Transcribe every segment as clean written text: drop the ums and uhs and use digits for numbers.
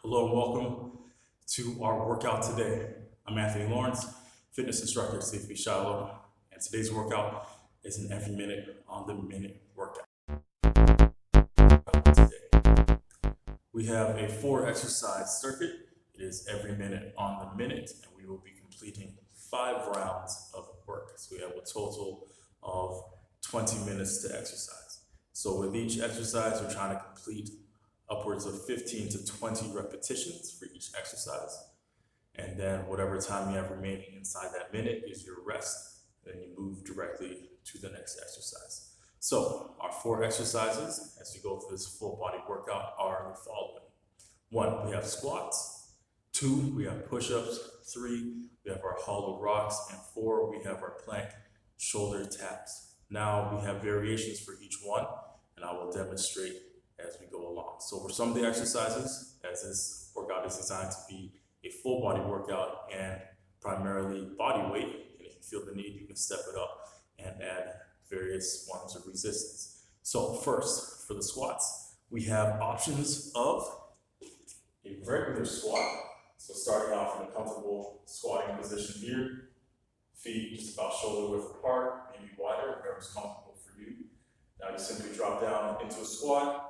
Hello and welcome to our workout today. I'm Anthony Lawrence, fitness instructor at CFB Shiloh, and today's workout is an every minute on the minute workout. Today, we have a 4-exercise circuit. It is every minute on the minute, and we will be completing 5 rounds of work. So we have a total of 20 minutes to exercise. So with each exercise, we're trying to complete upwards of 15 to 20 repetitions for each exercise. And then whatever time you have remaining inside that minute is your rest. Then you move directly to the next exercise. So our 4 exercises as you go through this full body workout are the following. 1, we have squats. 2, we have push-ups. 3, we have our hollow rocks. And 4, we have our plank shoulder taps. Now we have variations for each one, and I will demonstrate as we go along. So for some of the exercises, as this workout is designed to be a full body workout and primarily body weight, and if you feel the need, you can step it up and add various forms of resistance. So first, for the squats, we have options of a regular squat. So starting off in a comfortable squatting position here, feet just about shoulder width apart, maybe wider, whatever's comfortable for you. Now you simply drop down into a squat,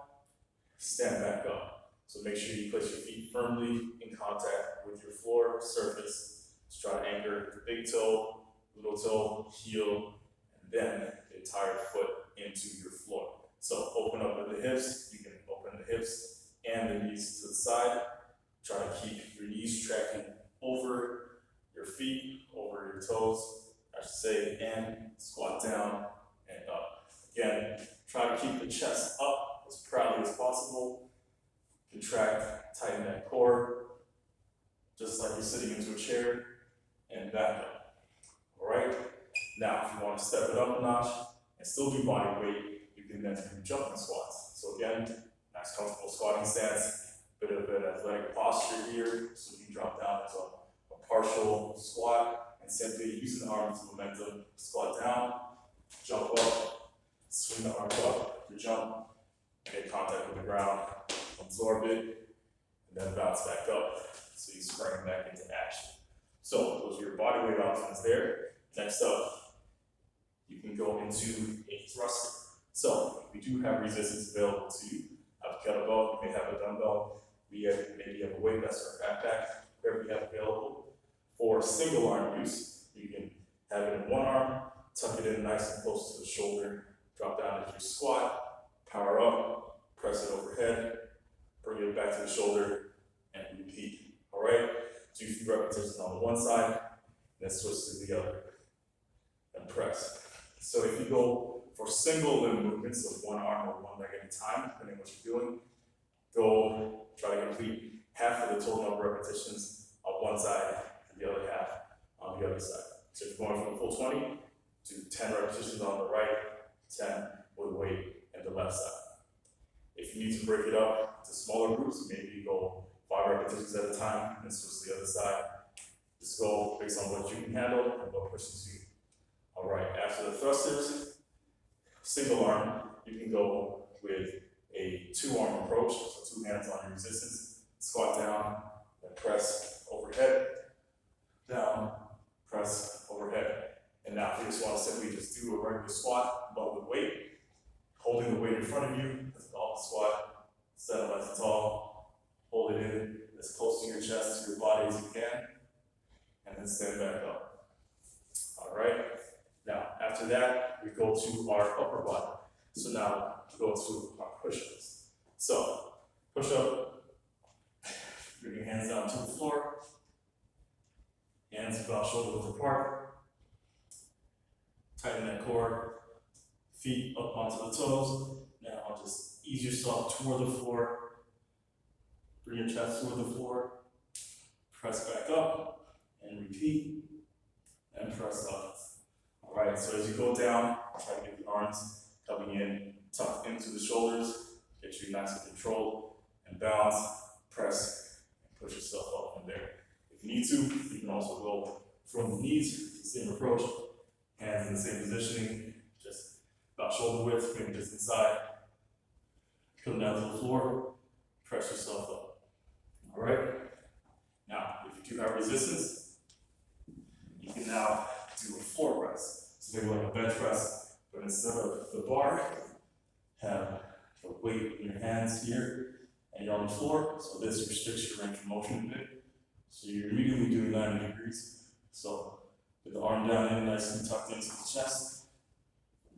stand back up. So make sure you place your feet firmly in contact with your floor surface. Just try to anchor the big toe, little toe, heel, and then the entire foot into your floor. So open up with the hips. You can open the hips and the knees to the side. Try to keep your knees tracking over your feet, over your toes, I should say, and squat down and up. Again, try to keep the chest up as proudly as possible. Contract, tighten that core, just like you're sitting into a chair, and back up. All right? Now, if you want to step it up a notch and still do body weight, you can then do jumping squats. So again, nice comfortable squatting stance, bit of an athletic posture here, so you can drop down into a partial squat and simply using the arms momentum, squat down, jump up, swing the arms up, you jump, make contact with the ground, absorb it, and then bounce back up. So you spring back into action. So those are your body weight options there. Next up, you can go into a thruster. So we do have resistance available to you. Have a kettlebell, you may have a dumbbell, maybe you have a weight vest or a backpack, whatever you have available. For single arm use, you can have it in one arm, tuck it in nice and close to the shoulder, drop down into your squat, power up, press it overhead, bring it back to the shoulder, and repeat. All right? Do a few repetitions on one side, then switch to the other, and press. So if you go for single limb movements of one arm or one leg at a time, depending on what you're doing, try to complete half of the total number of repetitions on one side and the other half on the other side. So if you're going for the full 20, do 10 repetitions on the right, 10 with weight and the left side. If you need to break it up into smaller groups, maybe you go 5 repetitions at a time and switch to the other side. Just go based on what you can handle and what pushes you. All right, after the thrusters, single arm, you can go with a 2-arm approach, so 2 hands on your resistance, squat down, then press overhead, down, press overhead. And now if you just want to simply just do a regular squat, but with weight, holding the weight in front of you, that's all the squat, stand up nice and tall, hold it in as close to your chest, to your body as you can, and then stand back up. All right, now after that, we go to our upper body. So now we go to our push-ups. So, push-up, bring your hands down to the floor, hands about shoulder width apart, tighten that core, feet up onto the toes. Now just ease yourself toward the floor. Bring your chest toward the floor. Press back up and repeat. And press up. All right, so as you go down, try to get the arms coming in, tucked into the shoulders. Get you nice and controlled and balance. Press and push yourself up from there. If you need to, you can also go from the knees, same approach. Hands in the same positioning, just about shoulder width, maybe just inside. Come down to the floor, press yourself up. All right? Now, if you do have resistance, you can now do a floor press. So think like a bench press, but instead of the bar, have the weight in your hands here, and you're on the floor, so this restricts your range of motion a bit. So you're immediately doing 90 degrees. So with the arm down in, nice and tucked into the chest,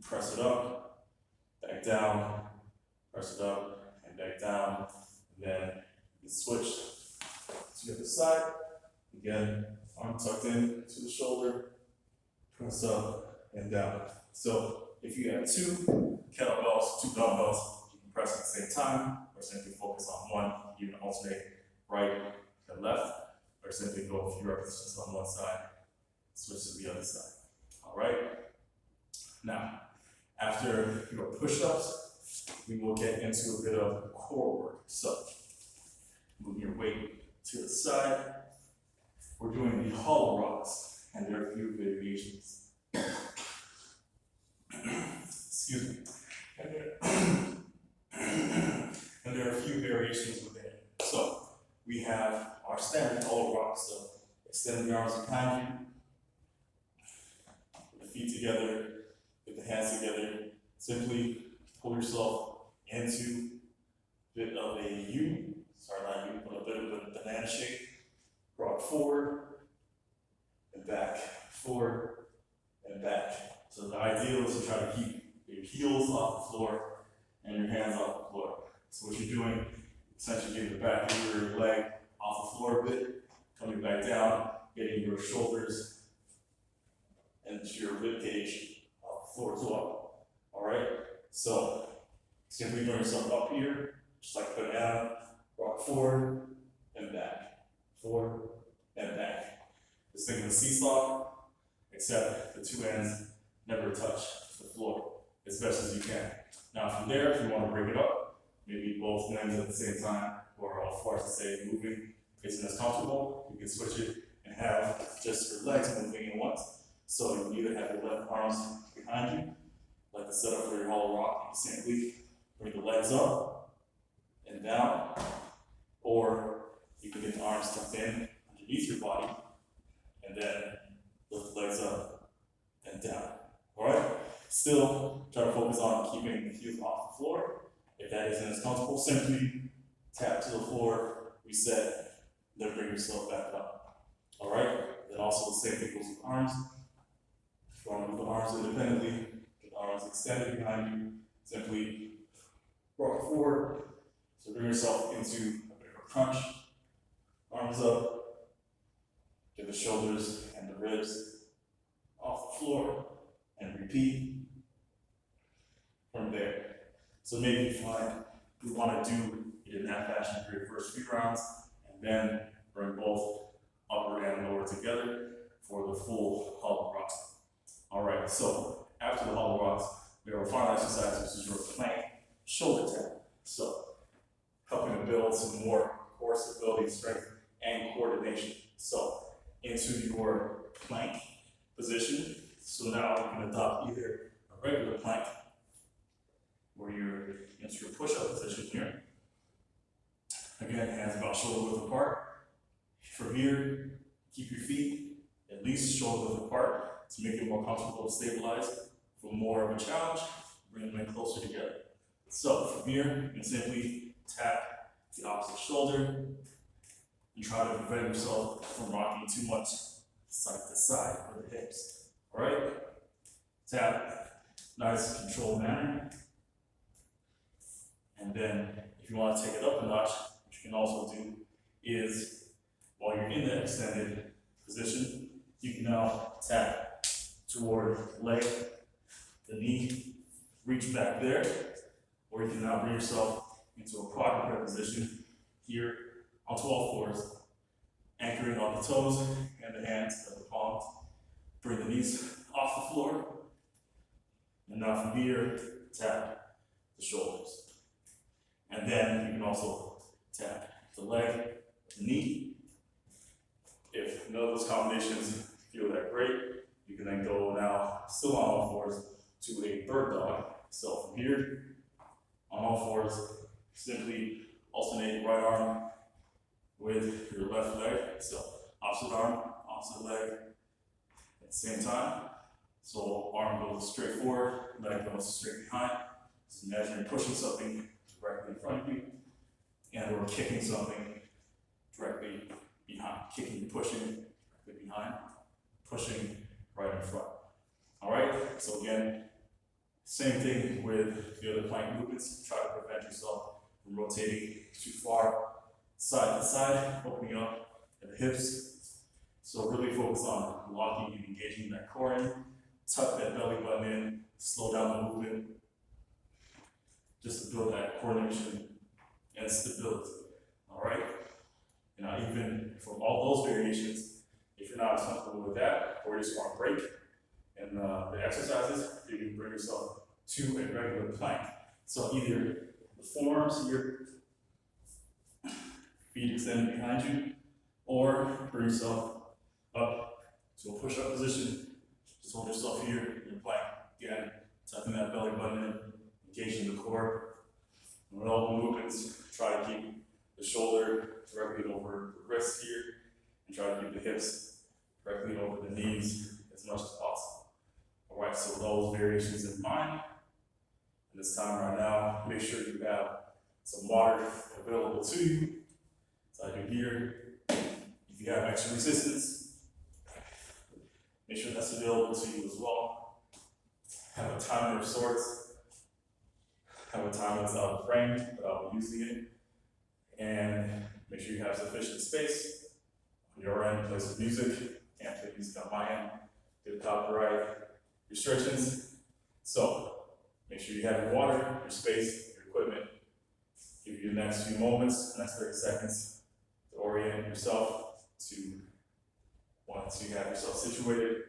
press it up, back down, press it up, and back down. And then you can switch to the other side. Again, arm tucked in to the shoulder, press up and down. So if you have 2 kettlebells, 2 dumbbells, you can press at the same time, or simply focus on one. You can alternate right and left, or simply go a few repetitions on one side, switch to the other side. All right? Now, after your push-ups, we will get into a bit of core work. So, move your weight to the side. We're doing the hollow rocks, and there are a few variations. Excuse me. And there are a few variations within it. So, we have our standard hollow rock. So, extend the arms behind you, put the feet together, put the hands together. Simply pull yourself into a bit of a U. Sorry, not U, but a bit of a banana shape. Rock forward and back, forward and back. So the ideal is to try to keep your heels off the floor and your hands off the floor. So what you're doing, essentially getting the back of your leg off the floor a bit, coming back down, getting your shoulders and your rib cage off the floor as well. All right? So simply bring yourself up here, just like a banana, rock forward and back, forward and back. Just think of a seesaw, except the 2 ends never touch the floor as best as you can. Now from there, if you want to break it up, maybe both ends at the same time, or all 4 to say moving isn't as comfortable, you can switch it and have just your legs moving at once. So you can either have your left arms behind you, like the setup for your hollow rock, you simply bring the legs up and down, or you can get the arms tucked in underneath your body, and then lift the legs up and down. All right? Still, try to focus on keeping the heels off the floor. If that isn't as comfortable, simply tap to the floor, reset, then bring yourself back up. All right? Then also the same thing goes with arms. If you want to move the arms independently, get the arms extended behind you, simply rock forward. So bring yourself into a bit of a crunch. Arms up, get the shoulders and the ribs off the floor, and repeat from there. So maybe you find you want to do it in that fashion for your first few rounds, and then bring both upper and lower together for the full hollow rocks. All right, so after the hollow rocks, we have our final exercise, which is your plank shoulder tap. So helping to build some more core stability, strength, and coordination. So into your plank position. So now you can adopt either a regular plank, where you're into your push-up position here. Again, hands about shoulder width apart. From here, keep your feet at least shoulder width apart to make it more comfortable to stabilize. For more of a challenge, bring them in closer together. So from here, you can simply tap the opposite shoulder and try to prevent yourself from rocking too much side to side for the hips. All right? Tap, nice controlled manner. And then if you want to take it up a notch, what you can also do is, while you're in the extended position, you can now tap toward the leg, the knee, reach back there, or you can now bring yourself into a quadruped position here onto all fours, anchoring on the toes and the hands and the palms. Bring the knees off the floor, and now from here, tap the shoulders. And then you can also tap the leg, the knee. If none of those combinations feel that great, you can then go now, still on all fours, to a bird dog. So from here, on all fours, simply alternate right arm with your left leg. So opposite arm, opposite leg at the same time. So arm goes straight forward, leg goes straight behind. So imagine you're pushing something directly in front of you, and we're kicking something directly behind. Kicking and pushing directly behind, pushing right in front. All right, so again, same thing with the other plank movements. Try to prevent yourself from rotating too far side to side, opening up at the hips. So really focus on locking and engaging that core in. Tuck that belly button in, slow down the movement, just to build that coordination and stability. All right? Now, even from all those variations, if you're not comfortable with that, or you just want to break in the exercises, you can bring yourself to a regular plank. So either the forearms here, feet extended behind you, or bring yourself up to a push-up position. Just hold yourself here in your plank. Again, tucking that belly button in, engaging the core. And with all the movements, try to keep the shoulder directly over the wrist here, and try to keep the hips directly over the knees as much as possible. All right, so with all those variations in mind, and this time right now, make sure you have some water available to you. So I do here. If you have extra resistance, make sure that's available to you as well. Have a timer of sorts. Have a timer that's out of frame, but I'll be using it. And make sure you have sufficient space. On your end, play some music. Can't play music on my end. Get copyright restrictions. So make sure you have your water, your space, your equipment. Give you the next few moments, next 30 seconds to orient yourself to once you have yourself situated.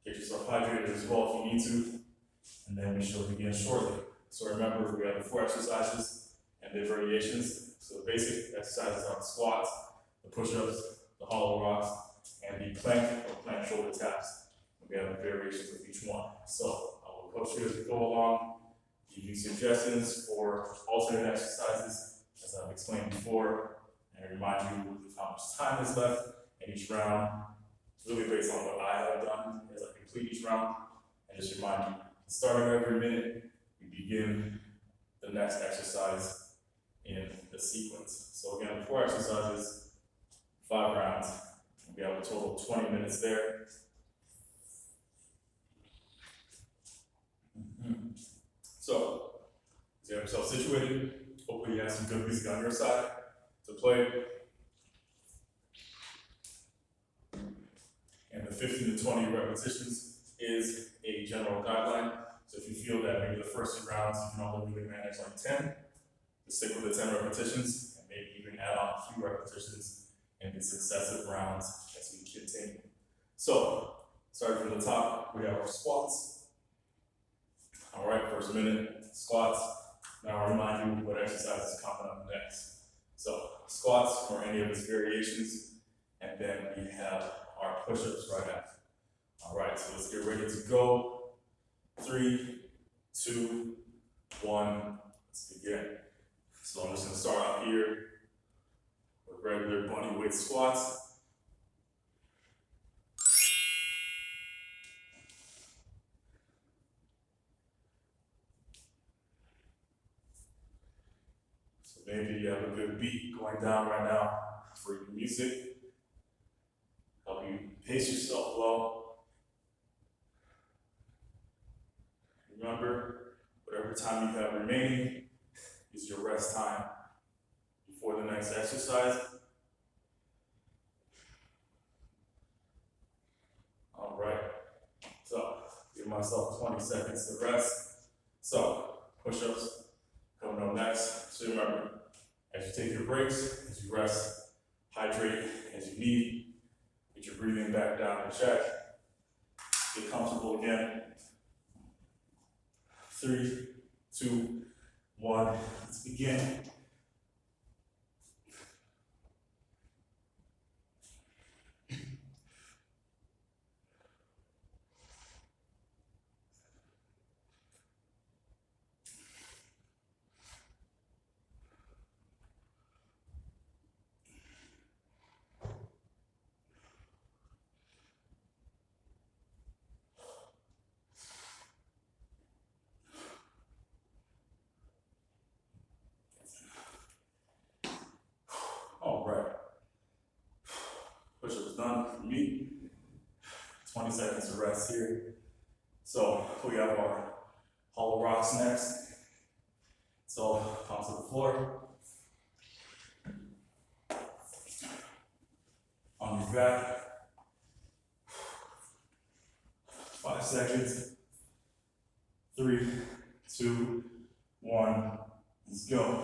Get yourself hydrated as well if you need to. And then we shall begin shortly. So remember, we have the 4 exercises and their variations. So the basic exercises are the squats, the push-ups, the hollow rocks, and the plank or plank shoulder taps. And we have the variations of each one. So I will coach you as we go along, give you suggestions for alternate exercises, as I've explained before, and remind you of how much time is left in each round, really based on what I have done as I complete each round, and just remind you, starting every minute, we begin the next exercise in the sequence. So again, 4 exercises, 5 rounds. We have a total of 20 minutes there. So, as you have yourself situated, hopefully you have some good music on your side to play. And the 15 to 20 repetitions is a general guideline. So if you feel that maybe the first 2 rounds you can only really manage like 10, just stick with the 10 repetitions and maybe even add on a few repetitions in the successive rounds as we continue. So, starting from the top, we have our squats. All right, first minute, squats. Now I'll remind you what exercise is coming up next. So, squats or any of its variations, and then we have our push-ups right after. All right, so let's get ready to go. 3, 2, 1, let's begin. So I'm just gonna start out here with regular bodyweight squats. So maybe you have a good beat going down right now for your music. Help you pace yourself well. Remember, whatever time you have remaining is your rest time before the next exercise. All right, so give myself 20 seconds to rest. So, push-ups coming up next. So remember, as you take your breaks, as you rest, hydrate as you need, get your breathing back down in check, get comfortable again. 3, 2, 1, let's begin. for me. 20 seconds of rest here. So we have our hollow rocks next. So onto the floor. On your back. 5 seconds. 3, 2, 1. Let's go.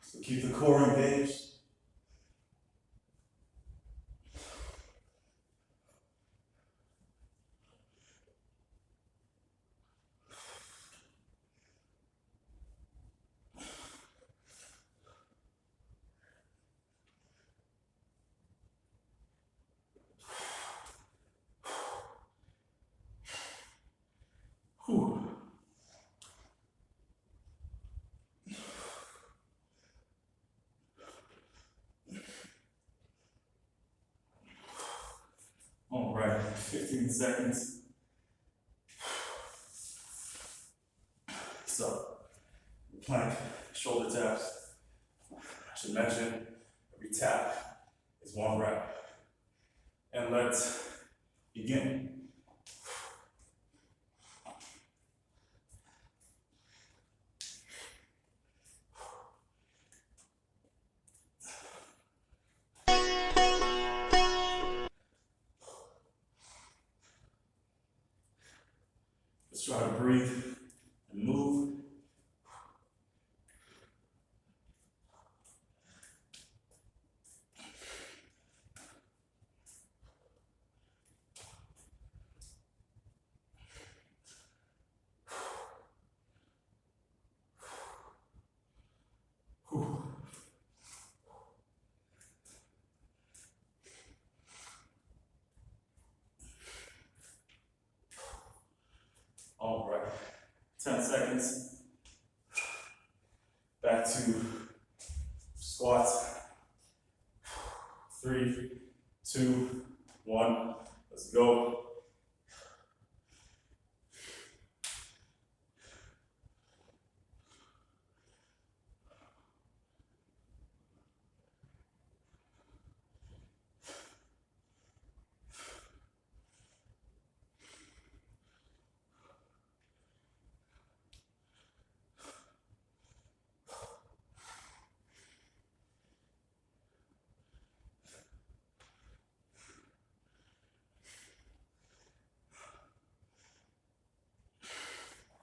So keep the core engaged. Whew. All right, 15 seconds. So, plank, shoulder taps. I should mention, every tap is 1 rep. And let's begin. Let's try to breathe and move. Whew. All right, 10 seconds. Back to squats. 3, 2, 1. Let's go.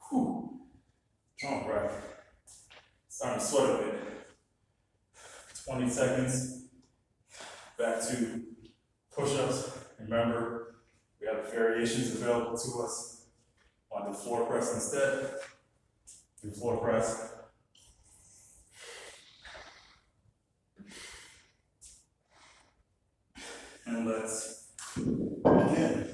Whew. All right. Starting to sweat a bit. 20 seconds. Back to push-ups. Remember, we have variations available to us. Want to do floor press instead? Do floor press. And let's begin.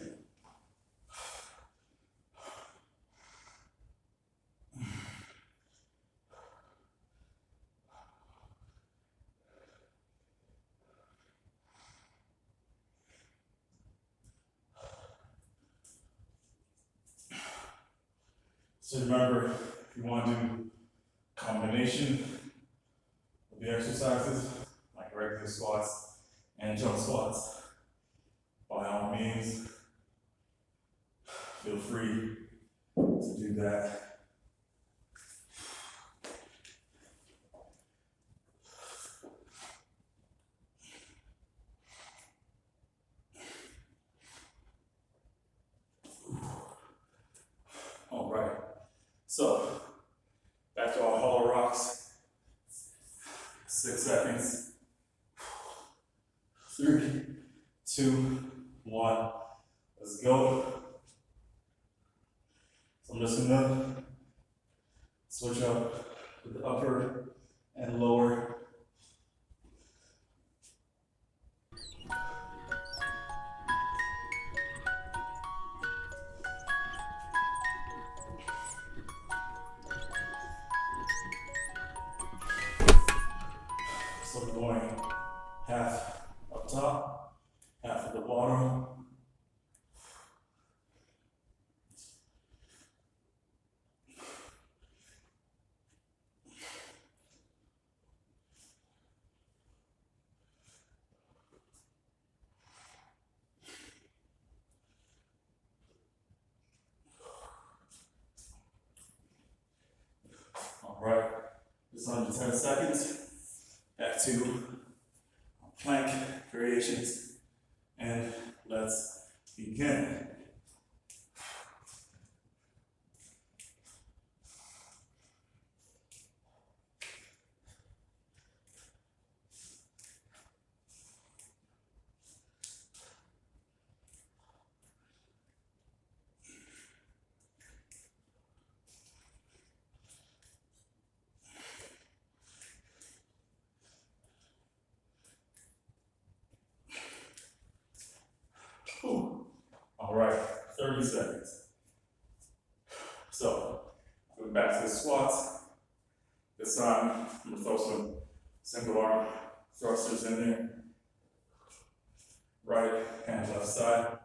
So remember, if you want to do combination of the exercises, like regular squats and jump squats, by all means, feel free to do that. All right. So, back to our hollow rocks. 6 seconds. 3, 2, 1. Let's go. So I'm just gonna switch up with the upper and lower. So we're going half up top, half at the bottom. Just under 10 seconds. Back to plank variations. And let's begin. All right, 30 seconds. So, going back to the squats. This time, I'm gonna throw some single arm thrusters in there. Right and left side.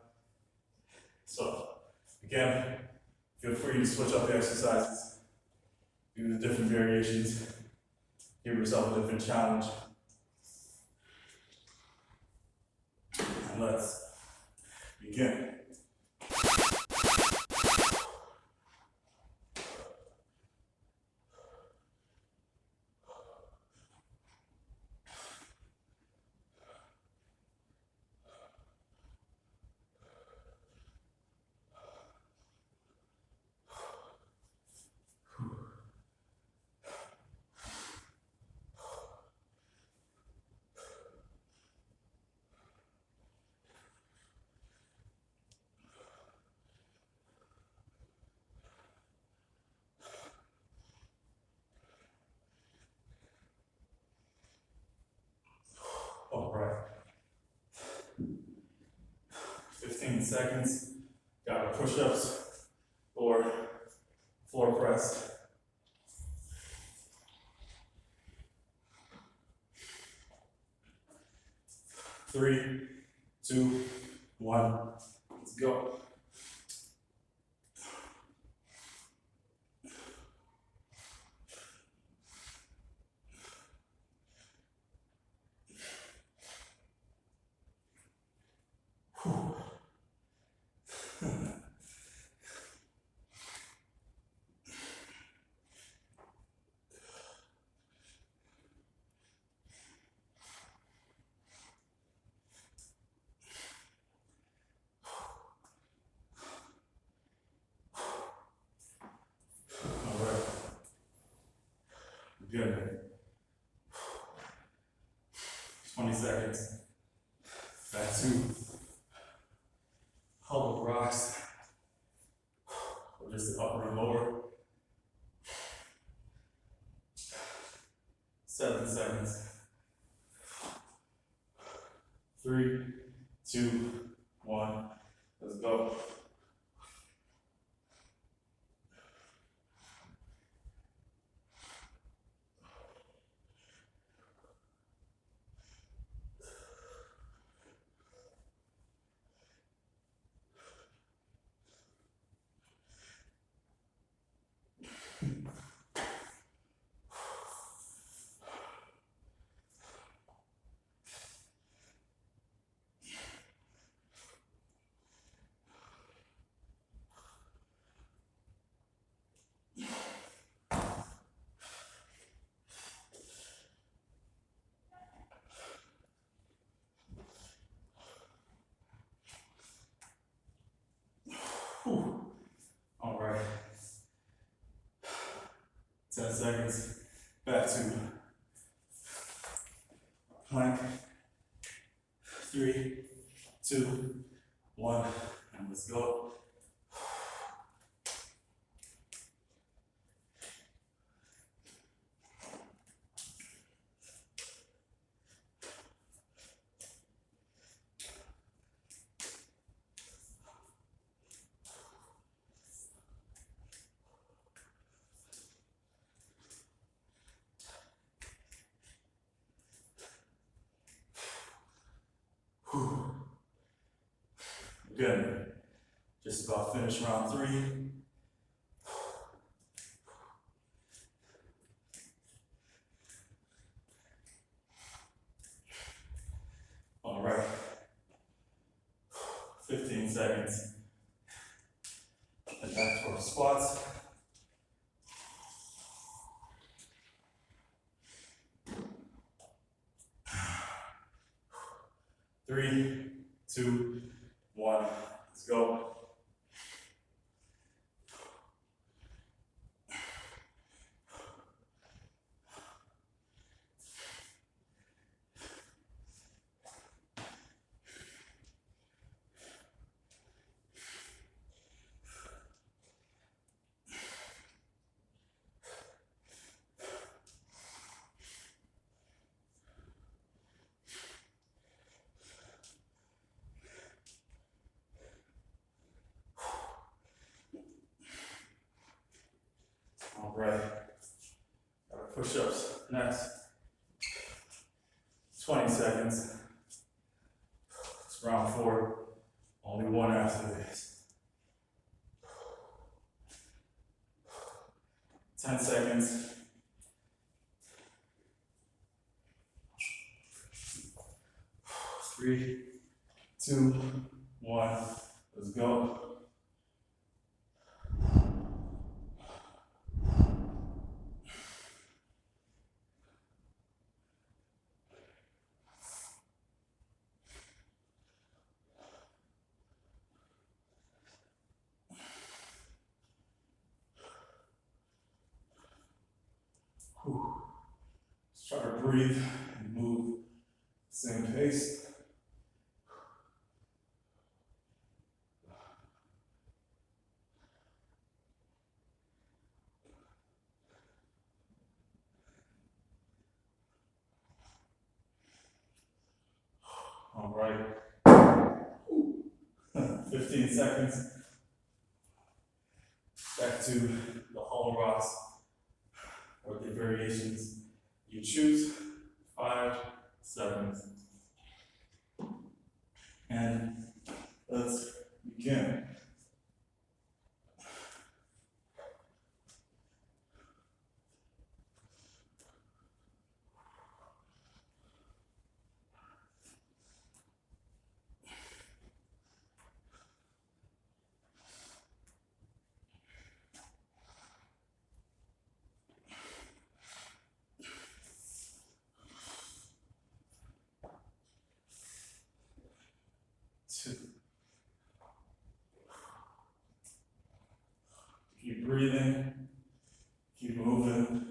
So, again, feel free to switch up the exercises. Do the different variations. Give yourself a different challenge. And let's begin. All right. 15 seconds. Got our push-ups or floor press. 3, 2, 1. Let's go. Good. 20 seconds. Back to huddle rocks. Or just the upper and lower. 7 seconds. 3, 2, 1. Let's go. All right. 10 seconds. Back to plank. 3, 2, 1, and let's go. Good. Just about finished round 3. All right. 15 seconds. And back to our squats. 3, 2, 1. Let's go. All right. Got push-ups next. 20 seconds. It's round 4. Only one after this. 10 seconds. 3, 2, 1. Let's go. Let's try to breathe and move same pace. All right. 15 seconds. Back to the hollow rocks or the variations you choose. 5 seconds. And let's begin. Keep breathing, keep moving.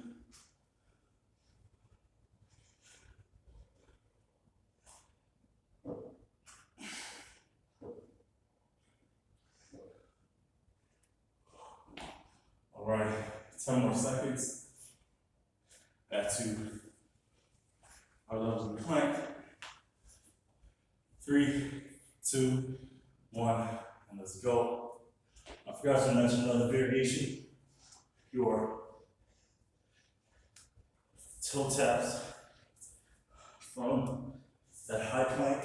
All right, 10 more seconds. Back to our levels of plank. 3, 2, 1, and let's go. I forgot to mention another variation. Your toe taps from that high plank.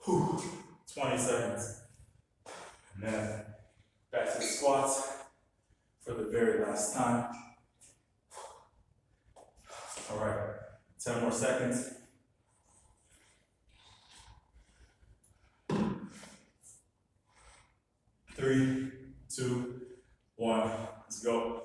Whew, 20 seconds. And then back to the squats for the very last time. All right, 10 more seconds. 3, 2, 1, let's go.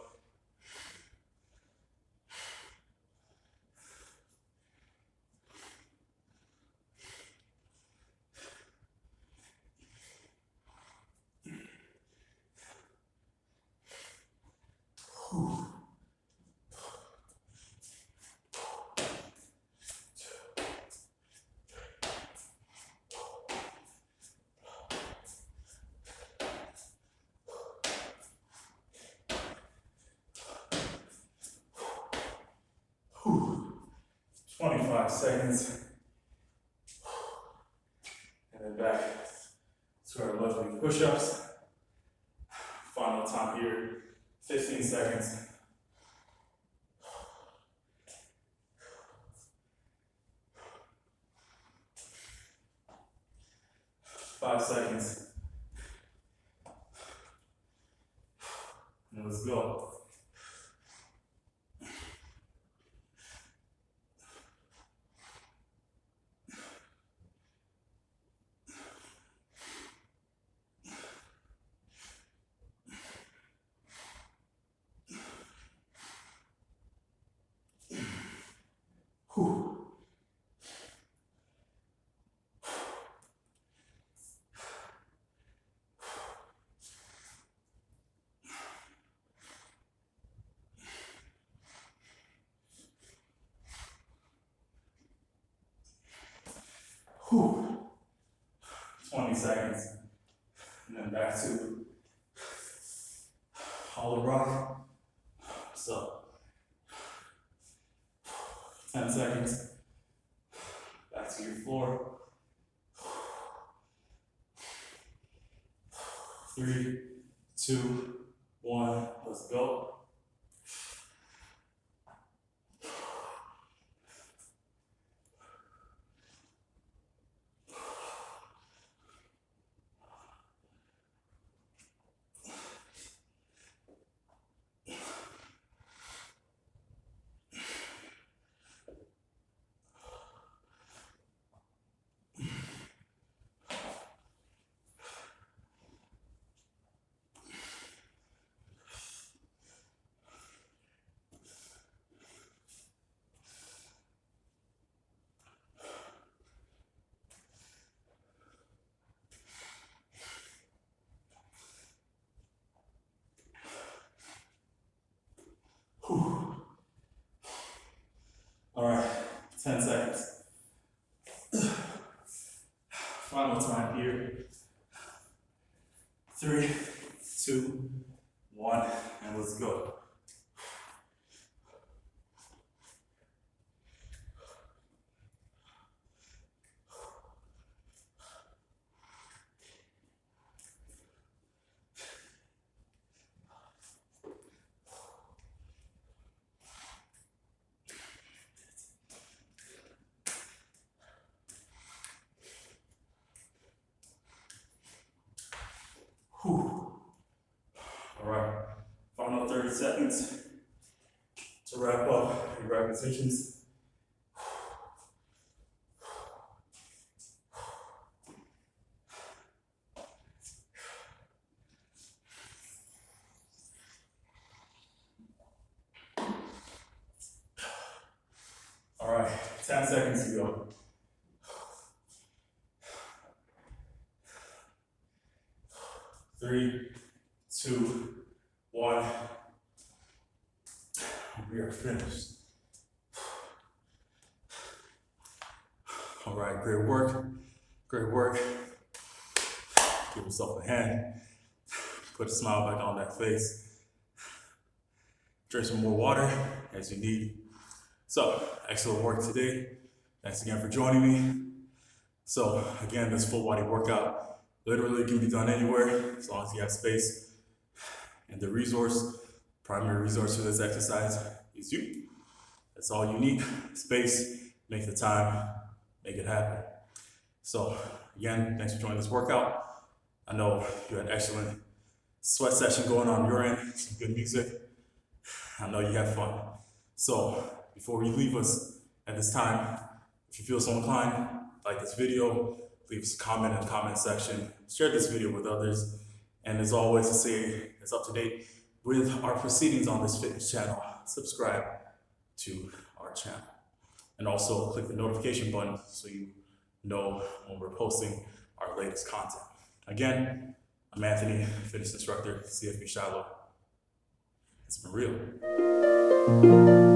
Whew. Whew. 25 seconds. And then back to our lovely push-ups. Final time here, 15 seconds. 5 seconds. Whew. 20 seconds. And then back to hollow rock. So 10 seconds. Back to your floor. 3, 2, 1, let's go. All right, 10 seconds. Final time here. 3, 2, 1, and let's go. Whew. All right, final 30 seconds to wrap up your repetitions. All right, 10 seconds to go. 3, 2, 1. We are finished. All right, great work. Great work. Give yourself a hand. Put a smile back on that face. Drink some more water as you need. So, excellent work today. Thanks again for joining me. So, again, this full body workout literally can be done anywhere as long as you have space. And the primary resource for this exercise is you. That's all you need. Space, make the time, make it happen. So again, thanks for joining this workout. I know you had an excellent sweat session going on your end, some good music. I know you had fun. So before you leave us at this time, if you feel so inclined, like this video, leave us a comment in the comment section, share this video with others, and as always, to stay as up to date with our proceedings on this fitness channel, subscribe to our channel. And also click the notification button so you know when we're posting our latest content. Again, I'm Anthony, fitness instructor, CFB Shiloh. It's been real.